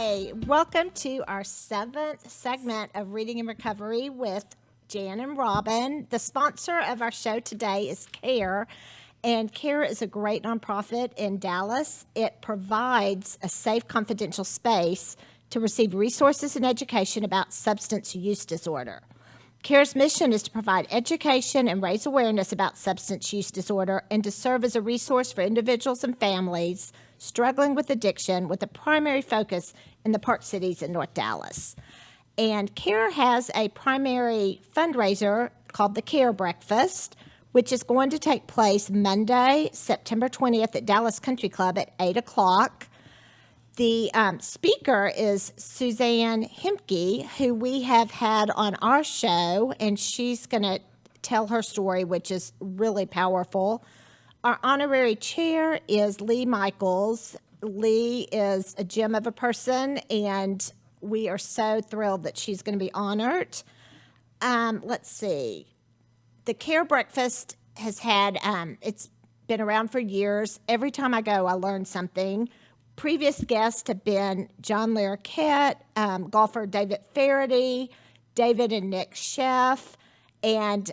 Hi, welcome to our 7th segment of Reading in Recovery with Jan and Robin. The sponsor of our show today is CARE, and CARE is a great nonprofit in Dallas. It provides a safe, confidential space to receive resources and education about substance use disorder. CARE's mission is to provide education and raise awareness about substance use disorder and to serve as a resource for individuals and families struggling with addiction, with a primary focus in the Park Cities in North Dallas. And CARE has a primary fundraiser called the CARE Breakfast, which is going to take place Monday, September 20th at Dallas Country Club at 8 o'clock. The speaker is Suzanne Hemke, who we have had on our show, and she's going to tell her story, which is really powerful. Our honorary chair is Lee Michaels. Lee is a gem of a person, and we are so thrilled that she's going to be honored. Let's see. The CARE Breakfast has had, it's been around for years. Every time I go, I learn something. Previous guests have been John Larroquette, golfer David Faraday, David and Nick Sheff, and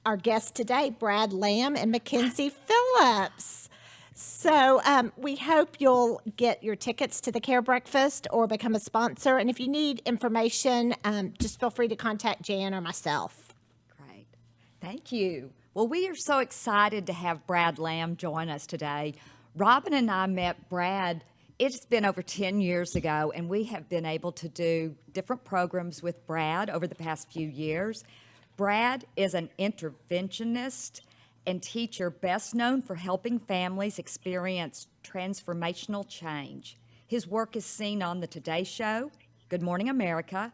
our guests today, Brad Lamm and Mackenzie Phillips. So we hope you'll get your tickets to the CARE Breakfast or become a sponsor. And if you need information, just feel free to contact Jan or myself. Great. Thank you. Well, we are so excited to have Brad Lamm join us today. Robin and I met Brad, it's been over 10 years ago, and we have been able to do different programs with Brad over the past few years. Brad is an interventionist and teacher best known for helping families experience transformational change. His work is seen on the Today Show, Good Morning America,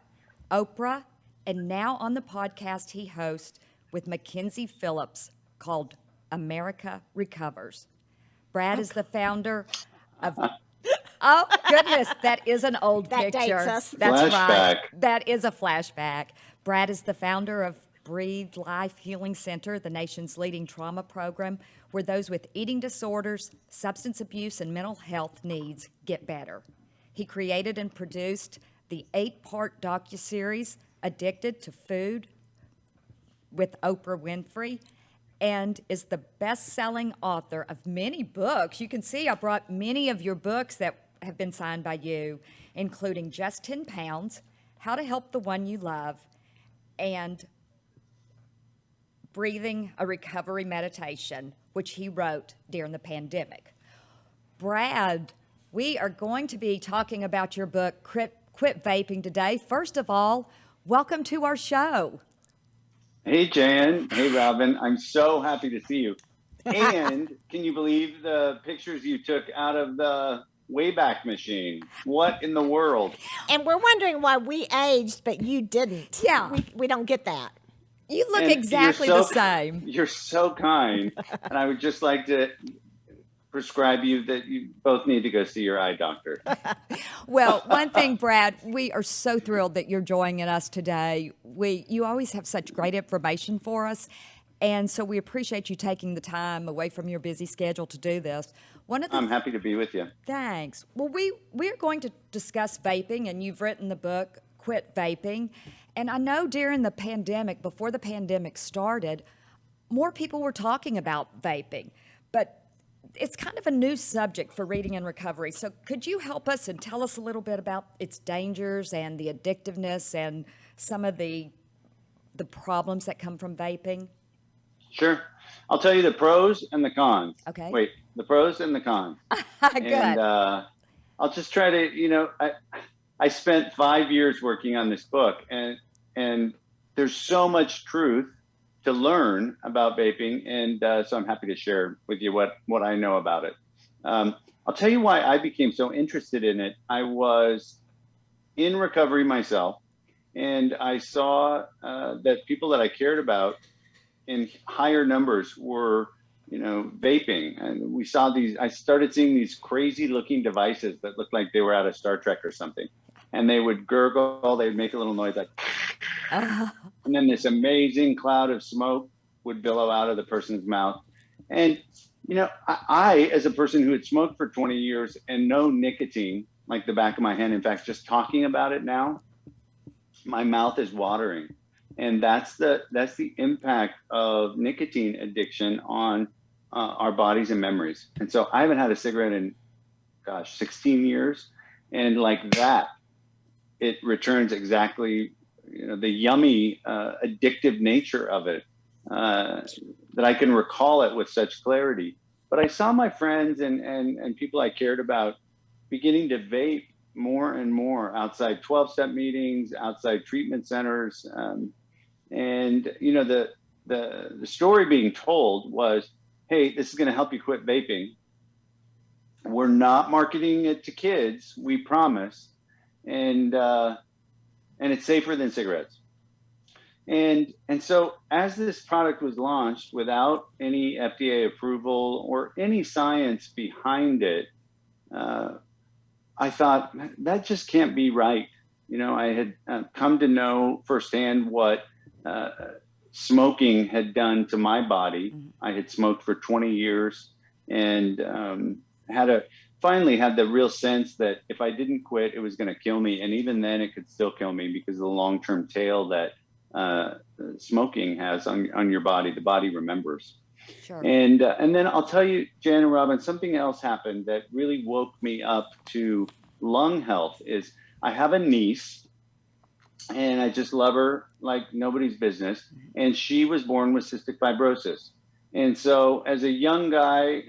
Oprah, and now on the podcast he hosts with Mackenzie Phillips called America Recovers. Brad is the founder of... Oh, goodness, that is an old That picture. dates us. That's Flashback. right. That is a flashback. Brad is the founder of Breathe Life Healing Center, the nation's leading trauma program, where those with eating disorders, substance abuse, and mental health needs get better. He created and produced the 8-part docu-series, Addicted to Food, with Oprah Winfrey, and is the best-selling author of many books. You can see I brought many of your books that have been signed by you, including Just 10 Pounds, How to Help the One You Love, and Breathing a Recovery Meditation, which he wrote during the pandemic. Brad, we are going to be talking about your book, Quit Vaping, today. First of all, welcome to our show. Hey, Jan. Hey, Robin. I'm so happy to see you. And can you believe the pictures you took out of the Wayback Machine? What in the world? And we're wondering why we aged, but you didn't. Yeah. We don't get that. You look And exactly you're the so- same. You're so kind. And I would just like to prescribe you that you both need to go see your eye doctor. Well, one thing, Brad, we are so thrilled that you're joining us today. You always have such great information for us, and so we appreciate you taking the time away from your busy schedule to do this. I'm happy to be with you. Thanks. Well, we're going to discuss vaping, and you've written the book, Quit Vaping. And I know during the pandemic, before the pandemic started, more people were talking about vaping, but it's kind of a new subject for Reading in Recovery. So could you help us and tell us a little bit about its dangers and the addictiveness and some of the problems that come from vaping? Sure. I'll tell you the pros and the cons. Okay. Wait, the pros and the cons. Good. And I'll just try to, I spent 5 years working on this book, and there's so much truth to learn about vaping, and so I'm happy to share with you what I know about it. I'll tell you why I became so interested in it. I was in recovery myself, and I saw that people that I cared about in higher numbers were, vaping. And I started seeing these crazy looking devices that looked like they were out of Star Trek or something. And they would gurgle, they'd make a little noise like, and then this amazing cloud of smoke would billow out of the person's mouth. And, I, as a person who had smoked for 20 years and no nicotine, like the back of my hand. In fact, just talking about it now, my mouth is watering. And that's the impact of nicotine addiction on our bodies and memories. And so I haven't had a cigarette in, 16 years. And like that, it returns exactly, the yummy, addictive nature of it, that I can recall it with such clarity. But I saw my friends and people I cared about beginning to vape more and more outside 12-step meetings, outside treatment centers. And the story being told was, hey, this is going to help you quit vaping. We're not marketing it to kids, we promise. And it's safer than cigarettes. And so as this product was launched without any FDA approval or any science behind it, I thought that just can't be right. I had come to know firsthand what smoking had done to my body. I had smoked for 20 years and finally had the real sense that if I didn't quit, it was going to kill me. And even then it could still kill me because of the long-term tail that smoking has on your body. The body remembers. Sure. And then I'll tell you, Jan and Robin, something else happened that really woke me up to lung health. Is I have a niece, and I just love her like nobody's business. And she was born with cystic fibrosis. And so as a young guy,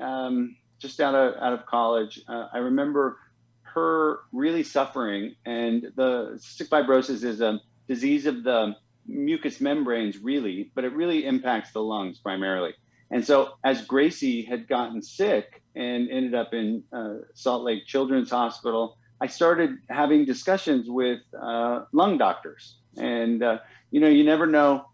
just out of college, I remember her really suffering. And the cystic fibrosis is a disease of the mucous membranes, really, but it really impacts the lungs primarily. And so as Gracie had gotten sick and ended up in Salt Lake Children's Hospital, I started having discussions with lung doctors. And, you never know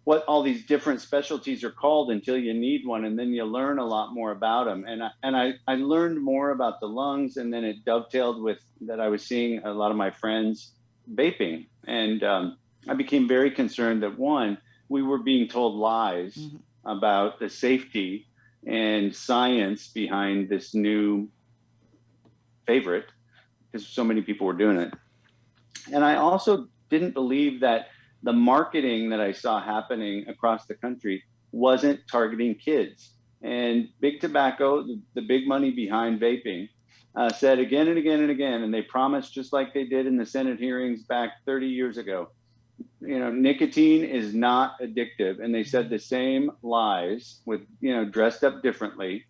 what all these different specialties are called until you need one. And then you learn a lot more about them. And I learned more about the lungs, and then it dovetailed with that I was seeing a lot of my friends vaping. And I became very concerned that, one, we were being told lies about the safety and science behind this new favorite, because so many people were doing it. And I also didn't believe that the marketing that I saw happening across the country wasn't targeting kids. And big tobacco, the big money behind vaping, said again and again and again, and they promised, just like they did in the Senate hearings back 30 years ago, nicotine is not addictive. And they said the same lies with, dressed up differently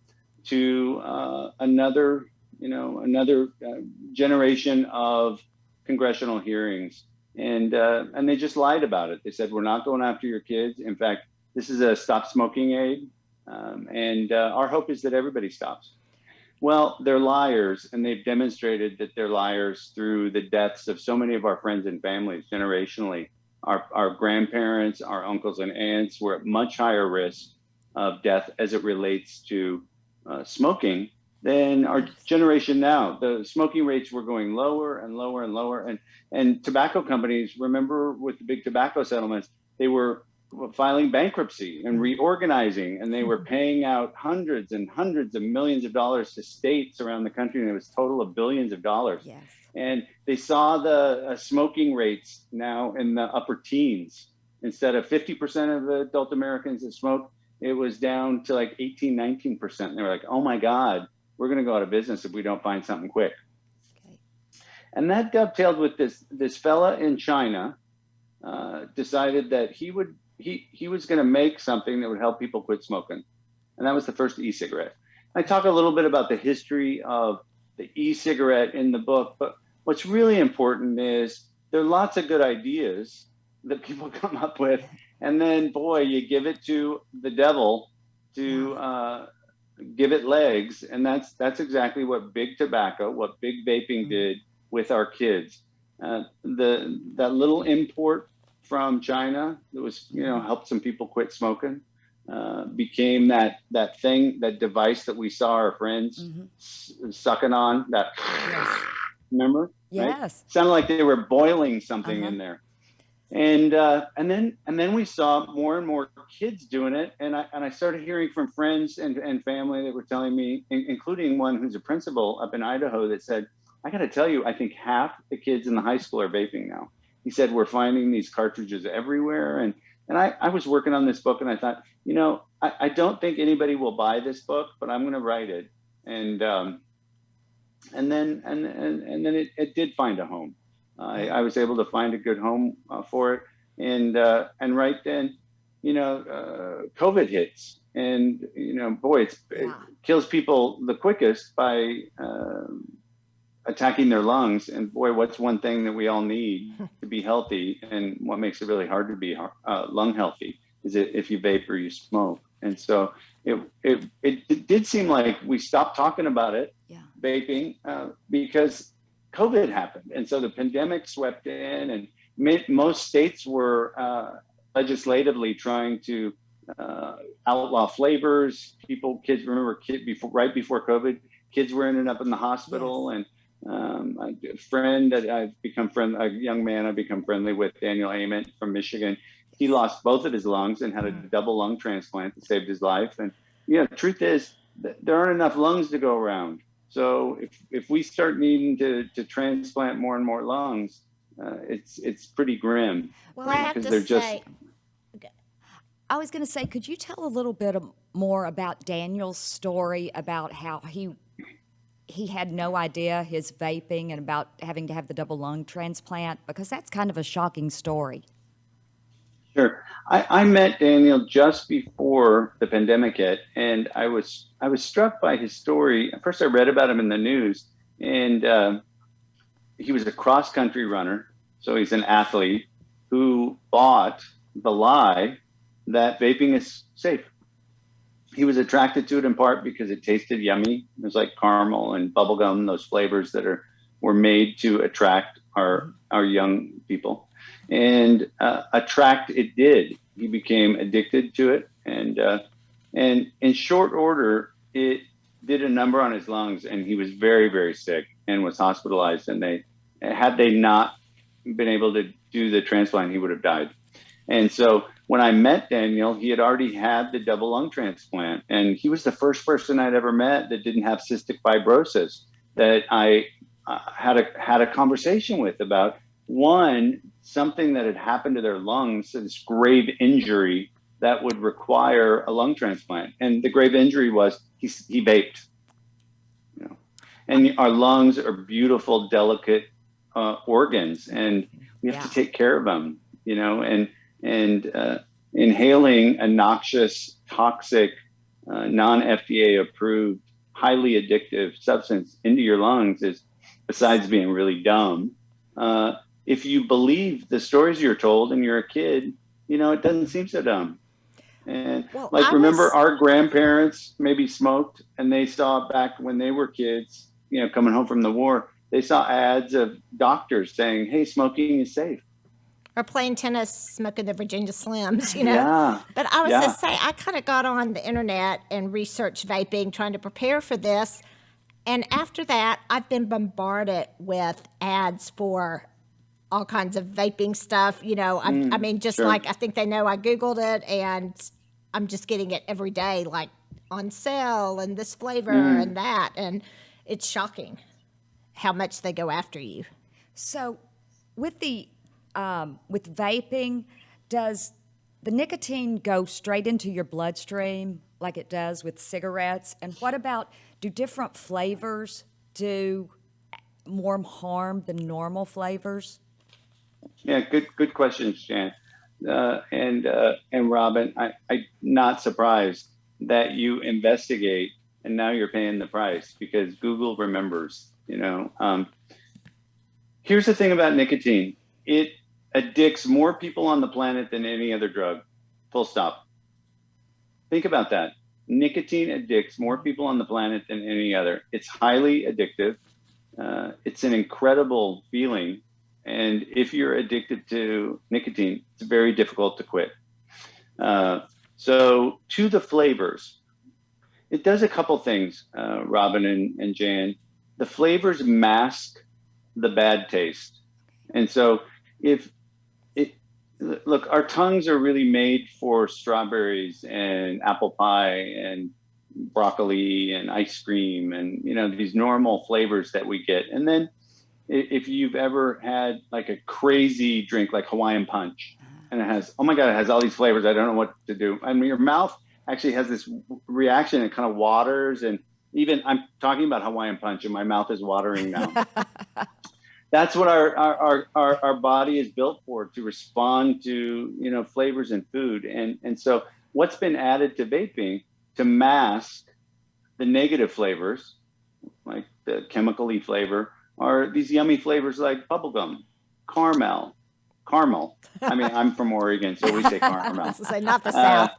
to another generation of congressional hearings. And they just lied about it. They said, we're not going after your kids. In fact, this is a stop smoking aid. And our hope is that everybody stops. Well, they're liars, and they've demonstrated that they're liars through the deaths of so many of our friends and families generationally. Our grandparents, our uncles and aunts were at much higher risk of death as it relates to smoking than our generation now. The smoking rates were going lower and lower and lower. And tobacco companies, remember with the big tobacco settlements, they were filing bankruptcy and reorganizing, and they were paying out hundreds and hundreds of millions of dollars to states around the country, and it was total of billions of dollars. Yes. And they saw the smoking rates now in the upper teens. Instead of 50% of the adult Americans that smoke, it was down to like 18, 19%. And they were like, oh my God, we're going to go out of business if we don't find something quick. Okay. And that dovetailed with this fella in China, decided that he was going to make something that would help people quit smoking. And that was the first e-cigarette. I talk a little bit about the history of the e-cigarette in the book, but what's really important is there are lots of good ideas that people come up with. And then, boy, you give it to the devil to give it legs. And that's exactly what big tobacco, what big vaping did with our kids. That little import from China that was, helped some people quit smoking, became that device that we saw our friends sucking on, that, remember? Yes. Right? Sounded like they were boiling something in there. And then we saw more and more kids doing it. And I started hearing from friends and family that were telling me, including one who's a principal up in Idaho, that said, I got to tell you, I think half the kids in the high school are vaping now. He said, we're finding these cartridges everywhere. And I was working on this book and I thought, I don't think anybody will buy this book, but I'm going to write it. And then it did find a home. I was able to find a good home for it. And right then, COVID hits, and boy, it kills people the quickest by attacking their lungs. And boy, what's one thing that we all need to be healthy, and what makes it really hard to be lung healthy, is it if you vape or you smoke. And so it did seem like we stopped talking about it, vaping, because COVID happened. And so the pandemic swept in, and most states were legislatively trying to outlaw flavors. Kids, right before COVID, kids were ending up in the hospital. Yes. And a friend that a young man I've become friendly with, Daniel Ament from Michigan, he lost both of his lungs and had a double lung transplant that saved his life. And the truth is there aren't enough lungs to go around. So if we start needing to transplant more and more lungs, it's pretty grim. Well, I have to say, I was going to say, could you tell a little bit more about Daniel's story about how he had no idea his vaping and about having to have the double lung transplant? Because that's kind of a shocking story. Sure. I met Daniel just before the pandemic hit, and I was struck by his story. At first, I read about him in the news, and he was a cross-country runner, so he's an athlete who bought the lie that vaping is safe. He was attracted to it in part because it tasted yummy. It was like caramel and bubblegum, those flavors that were made to attract our young people. And attract it did. He became addicted to it, and in short order, it did a number on his lungs, and he was very, very sick and was hospitalized. And had they not been able to do the transplant, he would have died. And so when I met Daniel, he had already had the double lung transplant, and he was the first person I'd ever met that didn't have cystic fibrosis that I had a conversation with about something that had happened to their lungs, this grave injury that would require a lung transplant. And the grave injury was he vaped. And our lungs are beautiful, delicate organs, and we have to take care of them. And inhaling a noxious, toxic, non-FDA approved, highly addictive substance into your lungs is, besides being really dumb, if you believe the stories you're told and you're a kid, it doesn't seem so dumb. And remember our grandparents maybe smoked, and they saw back when they were kids, coming home from the war, they saw ads of doctors saying, hey, smoking is safe. Or playing tennis, smoking the Virginia Slims, Yeah. But I was going to say, I kind of got on the internet and researched vaping, trying to prepare for this. And after that, I've been bombarded with ads for all kinds of vaping stuff. I mean, just sure. like, I think they know I Googled it, and I'm just getting it every day, like on sale and this flavor and that. And it's shocking how much they go after you. So with vaping, does the nicotine go straight into your bloodstream like it does with cigarettes? And what about, do different flavors do more harm than normal flavors? Yeah, good questions, Jan. And Robin, I'm not surprised that you investigate and now you're paying the price because Google remembers, Here's the thing about nicotine. It addicts more people on the planet than any other drug. Full stop. Think about that. Nicotine addicts more people on the planet than any other. It's highly addictive. It's an incredible feeling. And if you're addicted to nicotine, it's very difficult to quit. So to the flavors, it does a couple things, Robin and Jan. The flavors mask the bad taste. And so look, our tongues are really made for strawberries and apple pie and broccoli and ice cream and, these normal flavors that we get. And then if you've ever had like a crazy drink like Hawaiian Punch, and it has, oh my God, it has all these flavors. I don't know what to do. I mean, your mouth actually has this reaction. It kind of waters. And even I'm talking about Hawaiian Punch and my mouth is watering now. That's what our body is built for, to respond to, flavors in food. And so what's been added to vaping to mask the negative flavors, like the chemical-y flavor, are these yummy flavors like bubblegum, caramel. I mean, I'm from Oregon, so we say caramel. So not the South.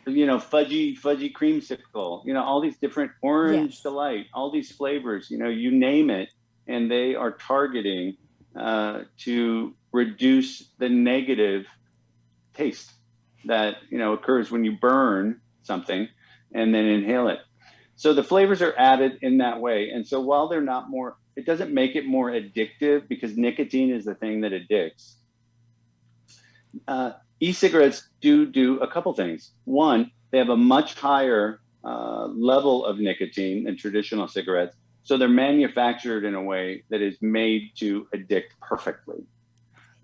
Fudgy creamsicle, all these different orange delight, all these flavors, you name it, and they are targeting to reduce the negative taste that, occurs when you burn something and then inhale it. So the flavors are added in that way. And so while they're not more, it doesn't make it more addictive, because nicotine is the thing that addicts. E-cigarettes do a couple things. One, they have a much higher level of nicotine than traditional cigarettes. So they're manufactured in a way that is made to addict perfectly.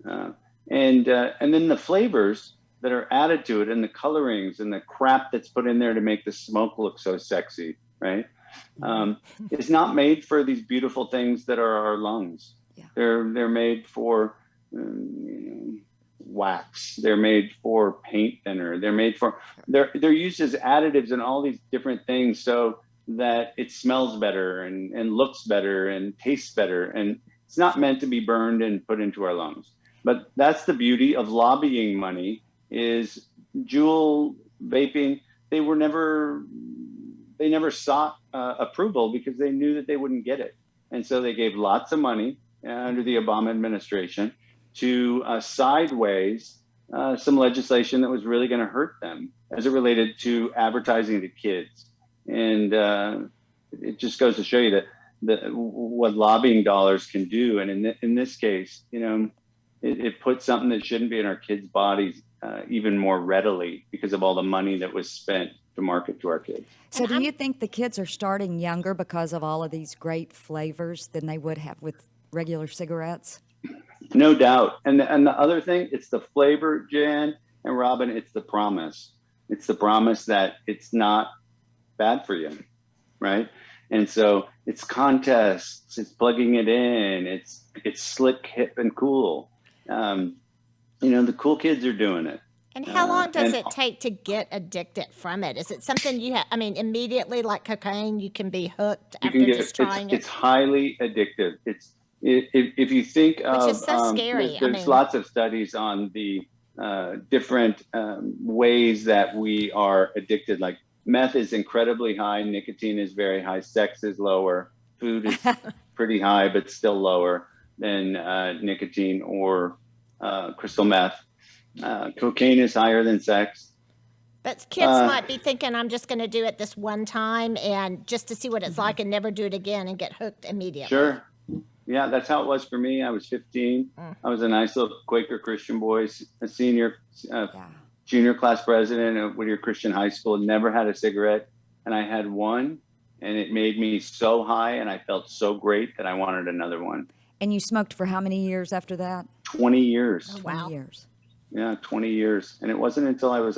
And then the flavors that are added to it, and the colorings and the crap that's put in there to make the smoke look so sexy, right? It's not made for these beautiful things that are our lungs. Yeah. They're made for wax. They're made for paint thinner. They're used as additives and all these different things so that it smells better and looks better and tastes better. And it's not meant to be burned and put into our lungs. But that's the beauty of lobbying money, is Juul vaping. They never sought approval because they knew that they wouldn't get it. And so they gave lots of money under the Obama administration to sideways some legislation that was really going to hurt them as it related to advertising to kids. And it just goes to show you that what lobbying dollars can do. And in this case, it puts something that shouldn't be in our kids' bodies even more readily because of all the money that was spent to market to our kids. So do you think the kids are starting younger because of all of these great flavors than they would have with regular cigarettes? No doubt. And the other thing, it's the flavor, Jan and Robin, it's the promise. It's the promise that it's not bad for you, right? And so it's contests, it's plugging it in, it's slick, hip, and cool. The cool kids are doing it. And how long does it take to get addicted from it? Is it something you have, immediately, like cocaine, you can be hooked after just trying it? It's highly addictive. If you think of, which is so scary. There's lots of studies on the different ways that we are addicted. Like meth is incredibly high, nicotine is very high, sex is lower, food is pretty high, but still lower than nicotine or crystal meth. Cocaine is higher than sex. But kids might be thinking, I'm just going to do it this one time and just to see what it's like and never do it again and get hooked immediately. Sure. Yeah, that's how it was for me. I was 15. I was a nice little Quaker Christian boy, a senior, junior class president at Whittier Christian High School, never had a cigarette. And I had one, and it made me so high, and I felt so great that I wanted another one. And you smoked for how many years after that? 20 years. Oh, wow. 20 years. Yeah, 20 years. And it wasn't until I was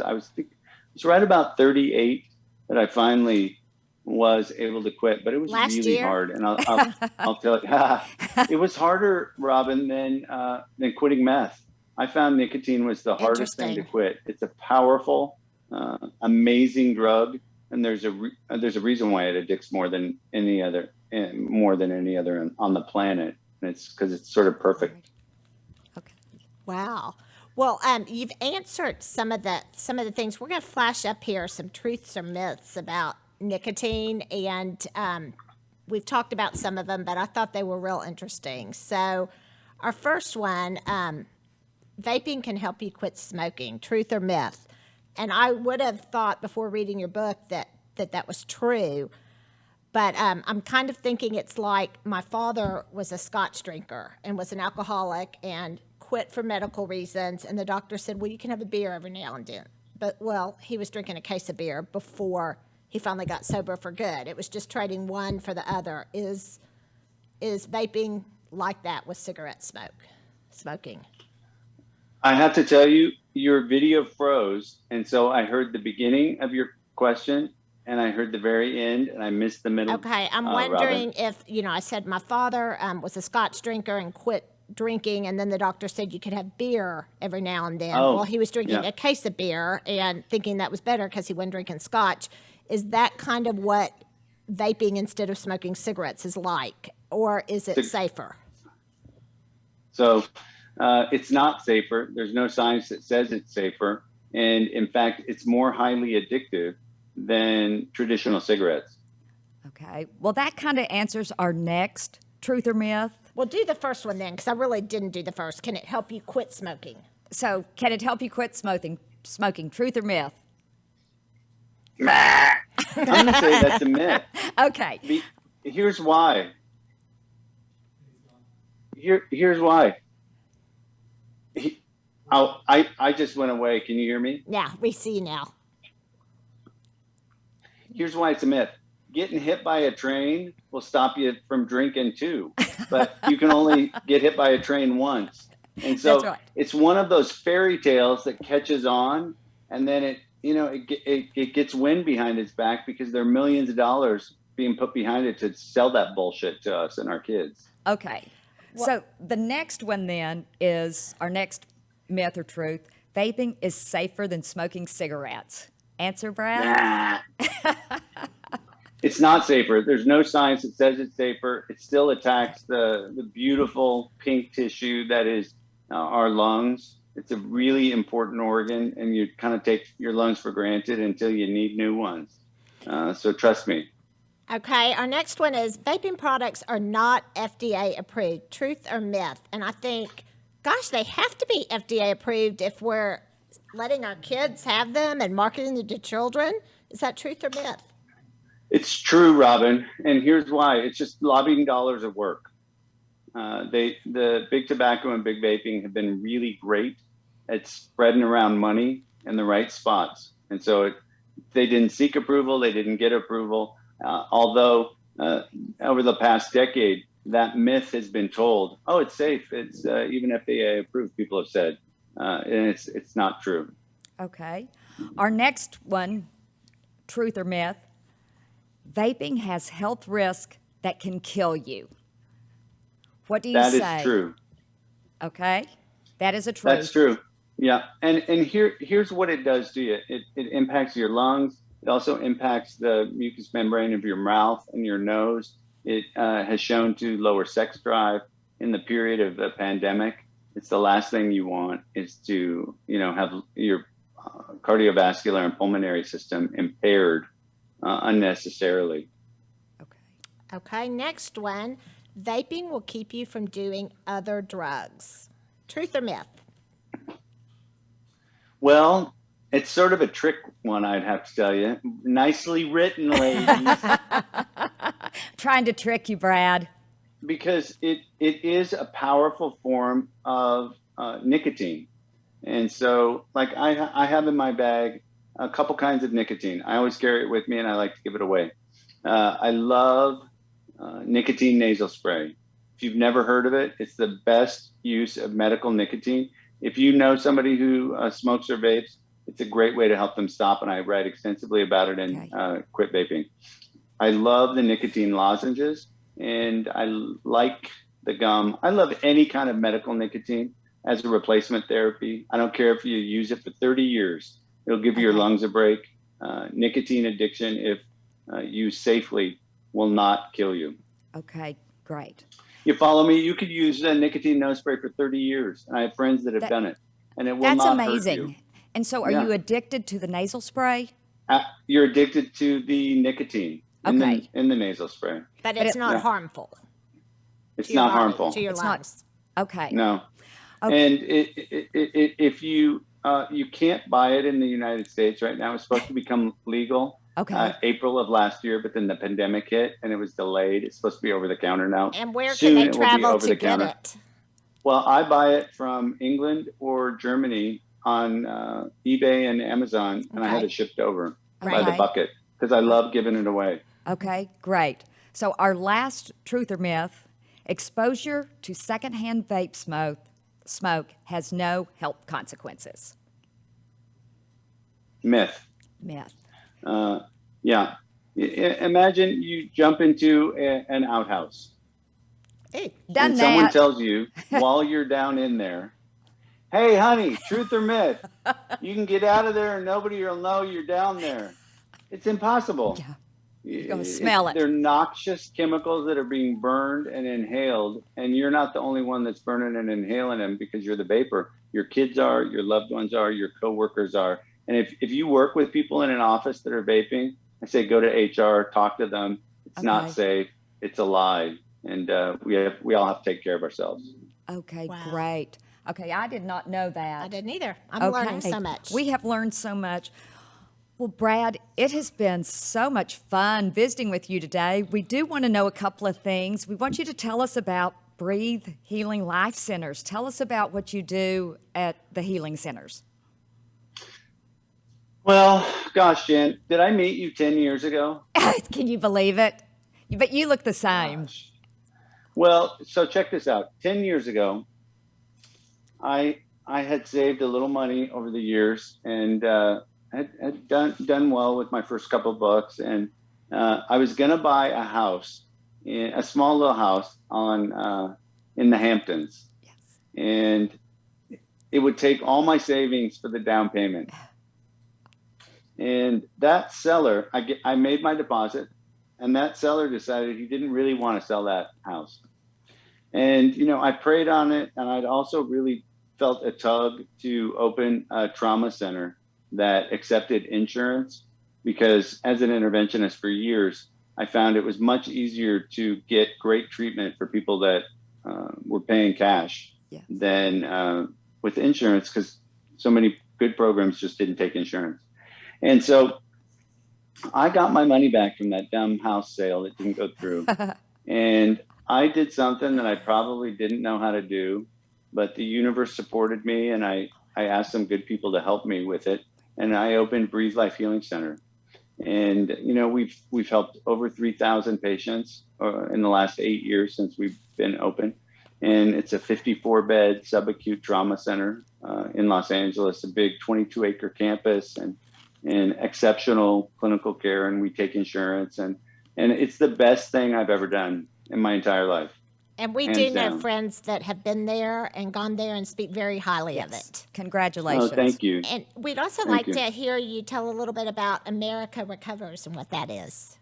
right about 38 that I finally was able to quit, but it was really hard. And I'll tell you, it was harder, Robin, than quitting meth. I found nicotine was the hardest thing to quit. It's a powerful, amazing drug, and there's a reason why it addicts more than any other on the planet. And it's because it's sort of perfect. Okay. Wow. Well, you've answered some of the things. We're going to flash up here some truths or myths about nicotine, and we've talked about some of them, but I thought they were real interesting. So our first one, vaping can help you quit smoking, truth or myth. And I would have thought before reading your book that was true, but I'm kind of thinking it's like my father was a Scotch drinker and was an alcoholic and quit for medical reasons, and the doctor said, well, you can have a beer every now and then. But, he was drinking a case of beer before he finally got sober for good. It was just trading one for the other. Is vaping like that with cigarette smoking? I have to tell you, your video froze, and so I heard the beginning of your question, and I heard the very end, and I missed the middle. Okay, I'm Robin. wondering if, I said my father was a Scotch drinker and quit drinking, and then the doctor said you could have beer every now and then. Oh, Well, he was drinking yeah. a case of beer and thinking that was better because he wasn't drinking Scotch. Is that kind of what vaping instead of smoking cigarettes is like, or is it safer? So it's not safer. There's no science that says it's safer. And in fact, it's more highly addictive than traditional cigarettes. Okay. Well, that kind of answers our next truth or myth. Well, do the first one then, because I really didn't do the first. Can it help you quit smoking? So, can it help you quit smoking? Truth or myth? I'm going to say that's a myth. Okay. Here's why. Here's why. I just went away. Can you hear me? Yeah, we see you now. Here's why it's a myth. Getting hit by a train will stop you from drinking too, but you can only get hit by a train once. And so That's right. It's one of those fairy tales that catches on, and then it gets wind behind its back because there are millions of dollars being put behind it to sell that bullshit to us and our kids. Okay. So, the next one then is our next myth or truth. Vaping is safer than smoking cigarettes. Answer, Brad? Nah. It's not safer. There's no science that says it's safer. It still attacks the beautiful pink tissue that is our lungs. It's a really important organ, and you kind of take your lungs for granted until you need new ones. So trust me. Okay, our next one is vaping products are not FDA approved. Truth or myth? And I think, gosh, they have to be FDA approved if we're letting our kids have them and marketing them to children. Is that truth or myth? It's true, Robin, and here's why. It's just lobbying dollars at work. The big tobacco and big vaping have been really great at spreading around money in the right spots. And so they didn't seek approval, they didn't get approval. Although over the past decade, that myth has been told, oh, it's safe. It's even FDA approved, people have said. And it's not true. Okay. Our next one, truth or myth. Vaping has health risk that can kill you. What do you say? That is true. Okay. That is a truth. That's true. Yeah. And here's what it does to you. It impacts your lungs. It also impacts the mucous membrane of your mouth and your nose. It has shown to lower sex drive in the period of the pandemic. It's the last thing you want is to, have your cardiovascular and pulmonary system impaired unnecessarily. Okay, next one. Vaping will keep you from doing other drugs. Truth or myth? Well, it's sort of a trick one, I'd have to tell you. Nicely written, ladies. Trying to trick you, Brad. Because it is a powerful form of nicotine. And so, like, I have in my bag a couple kinds of nicotine. I always carry it with me, and I like to give it away. I love nicotine nasal spray. If you've never heard of it, it's the best use of medical nicotine. If you know somebody who smokes or vapes, it's a great way to help them stop, and I write extensively about it in Quit Vaping. I love the nicotine lozenges, and I like the gum. I love any kind of medical nicotine as a replacement therapy. I don't care if you use it for 30 years. It'll give your lungs a break. Nicotine addiction, if used safely, will not kill you. Okay, great. You follow me? You could use a nicotine nose spray for 30 years. And I have friends that have done it, and it will That's not amazing. hurt you. And so, are you addicted to the nasal spray? You're addicted to the nicotine in the nasal spray. But it's not harmful. It's not harmful. To your lungs. Okay. No. Okay. And if you can't buy it in the United States right now. It's supposed to become legal April of last year, but then the pandemic hit and it was delayed. It's supposed to be over the counter now. And where Soon can they it will be travel over to the get counter. it? Well, I buy it from England or Germany on eBay and Amazon, and I had it shipped over by the bucket. because I love giving it away. Okay, great. So our last truth or myth, exposure to secondhand vape smoke has no health consequences. Myth. Myth. Yeah. Imagine you jump into an outhouse. Hey, Done And someone that. tells you while you're down in there, hey, honey, truth or myth? You can get out of there and nobody will know you're down there. It's impossible. Yeah. You're going to smell it. They're noxious chemicals that are being burned and inhaled, and you're not the only one that's burning and inhaling them because you're the vapor. Your kids are, your loved ones are, your coworkers are. And if you work with people in an office that are vaping, I say go to HR, talk to them. It's not safe. It's a lie, and we all have to take care of ourselves. Okay, Wow. great. Okay, I did not know that. I didn't either. I'm learning so much. We have learned so much. Well, Brad, it has been so much fun visiting with you today. We do want to know a couple of things. We want you to tell us about Breathe Healing Life Centers. Tell us about what you do at the healing centers. Well, gosh, Jan, did I meet you 10 years ago? Can you believe it? But you look the same. Gosh. Well, so check this out. 10 years ago, I had saved a little money over the years and had done well with my first couple of books, and I was gonna buy a house, a small little house on in the Hamptons, and it would take all my savings for the down payment. And that seller, I made my deposit, and that seller decided he didn't really want to sell that house. And I prayed on it, and I'd also really felt a tug to open a trauma center that accepted insurance, because as an interventionist for years, I found it was much easier to get great treatment for people that were paying cash than with insurance, because so many good programs just didn't take insurance. And so I got my money back from that dumb house sale that didn't go through. And I did something that I probably didn't know how to do, but the universe supported me, and I asked some good people to help me with it. And I opened Breathe Life Healing Center. And, we've helped over 3,000 patients in the last 8 years since we've been open. And it's a 54-bed subacute trauma center in Los Angeles, a big 22-acre campus, and exceptional clinical care. And we take insurance. And it's the best thing I've ever done in my entire life. And we do know friends that have been there and gone there and speak very highly of it. Congratulations. Oh, thank you. And we'd also like to hear you tell a little bit about America Recovers and what that is.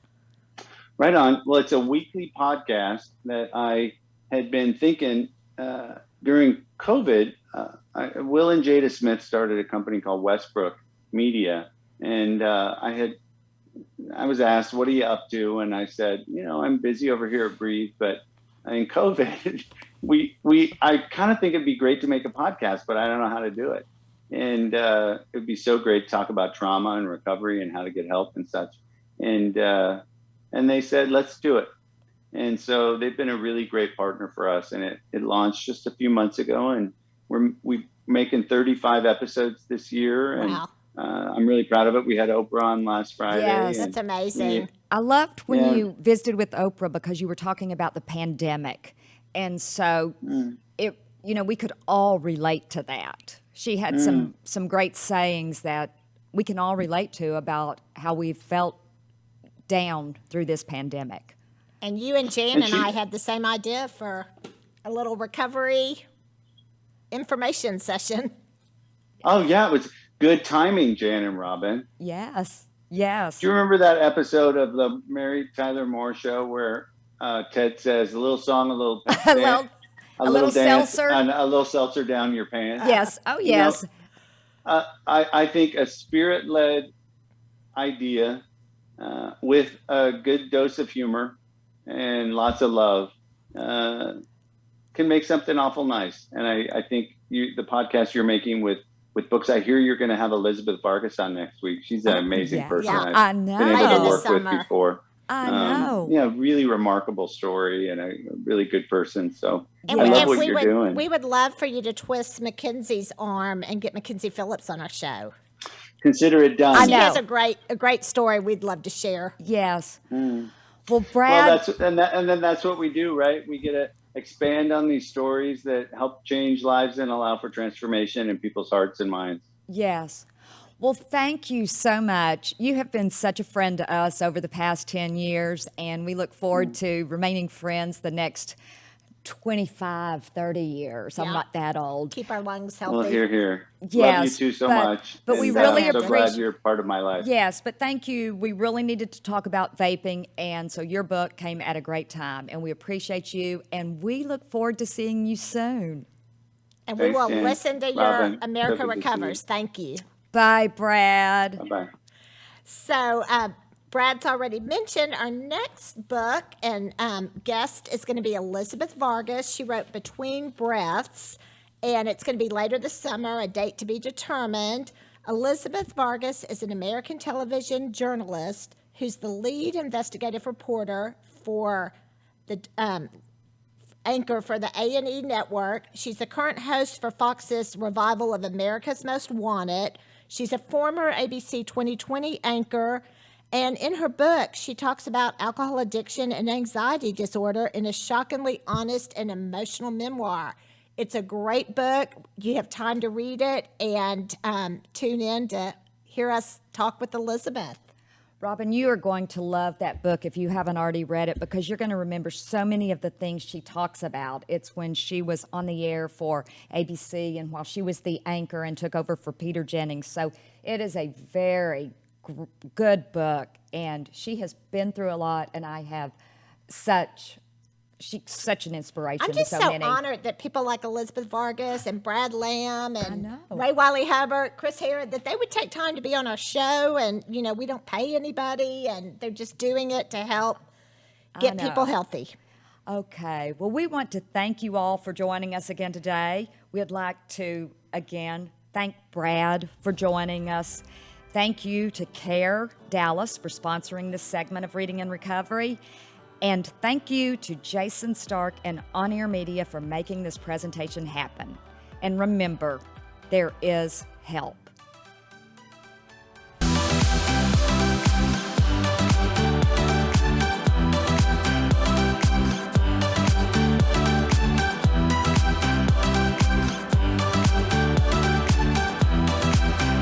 Right on. Well, it's a weekly podcast that I had been thinking during COVID. Will and Jada Smith started a company called Westbrook Media. And I was asked, what are you up to? And I said, I'm busy over here at Breathe, but in COVID, I kind of think it'd be great to make a podcast, but I don't know how to do it. And it'd be so great to talk about trauma and recovery and how to get help and such. And they said, let's do it. And so they've been a really great partner for us. And it launched just a few months ago, and we're making 35 episodes this year. And wow. I'm really proud of it. We had Oprah on last Friday. Yes, that's amazing. I loved when you visited with Oprah, because you were talking about the pandemic. And so we could all relate to that. She had some great sayings that we can all relate to about how we've felt down through this pandemic. And you and Jan and I had the same idea for a little recovery information session. Oh, yeah. It was good timing, Jan and Robin. Yes. Do you remember that episode of the Mary Tyler Moore show where Ted says a little song, a little dance, a little dance, seltzer, and a little seltzer down your pants? Yes. Oh, yes. I think a spirit-led idea with a good dose of humor and lots of love can make something awful nice. And I think the podcast you're making with books, I hear you're going to have Elizabeth Vargas on next week. She's an amazing person. Yeah, I've been able to work with before. I know. Really remarkable story and a really good person. So and I love what you're doing. We would love for you to twist Mackenzie's arm and get Mackenzie Phillips on our show. consider it done. I She know. has a great story we'd love to share. Yes. Well, Well, Brad, and then that's what we do, right? We get to expand on these stories that help change lives and allow for transformation in people's hearts and minds. yes. Well, thank you so much. You have been such a friend to us over the past 10 years, and we look forward to remaining friends the next 25, 30 years. I'm Yeah. not that old. Keep our lungs healthy. Well, here. Love you Yes, too so but- much. but we And, really I'm so glad appreciate- you're part of my life. Yes, but thank you. We really needed to talk about vaping, and so your book came at a great time, and we appreciate you, and we look forward to seeing you soon. And we Thanks, will Jan. listen to Robin, your so America good to see you. Recovers. Thank you. Bye, Brad. Bye-bye. So, Brad's already mentioned our next book, and guest is going to be Elizabeth Vargas. She wrote Between Breaths, and it's going to be later this summer, a date to be determined. Elizabeth Vargas is an American television journalist who's the lead investigative reporter for the anchor for the A&E network. She's the current host for Fox's revival of America's Most Wanted. She's a former ABC 2020 anchor, and in her book, she talks about alcohol addiction and anxiety disorder in a shockingly honest and emotional memoir. It's a great book. You have time to read it, and tune in to hear us talk with Elizabeth. Robin, you are going to love that book if you haven't already read it, because you're going to remember so many of the things she talks about. It's when she was on the air for ABC and while she was the anchor and took over for Peter Jennings. So it is a very good book, and she has been through a lot, and I have she's such an inspiration I'm just to so many. honored that people like Elizabeth Vargas and Brad Lamm and know. Ray Wiley Hubbard, Chris Herod, that they would take time to be on our show, and we don't pay anybody, and they're just doing it to help get know. people healthy. Okay. Well, we want to thank you all for joining us again today. We'd like to, again, thank Brad for joining us. Thank you to CARE Dallas for sponsoring this segment of Reading and Recovery. And thank you to Jason Stark and On Air Media for making this presentation happen. And remember, there is help.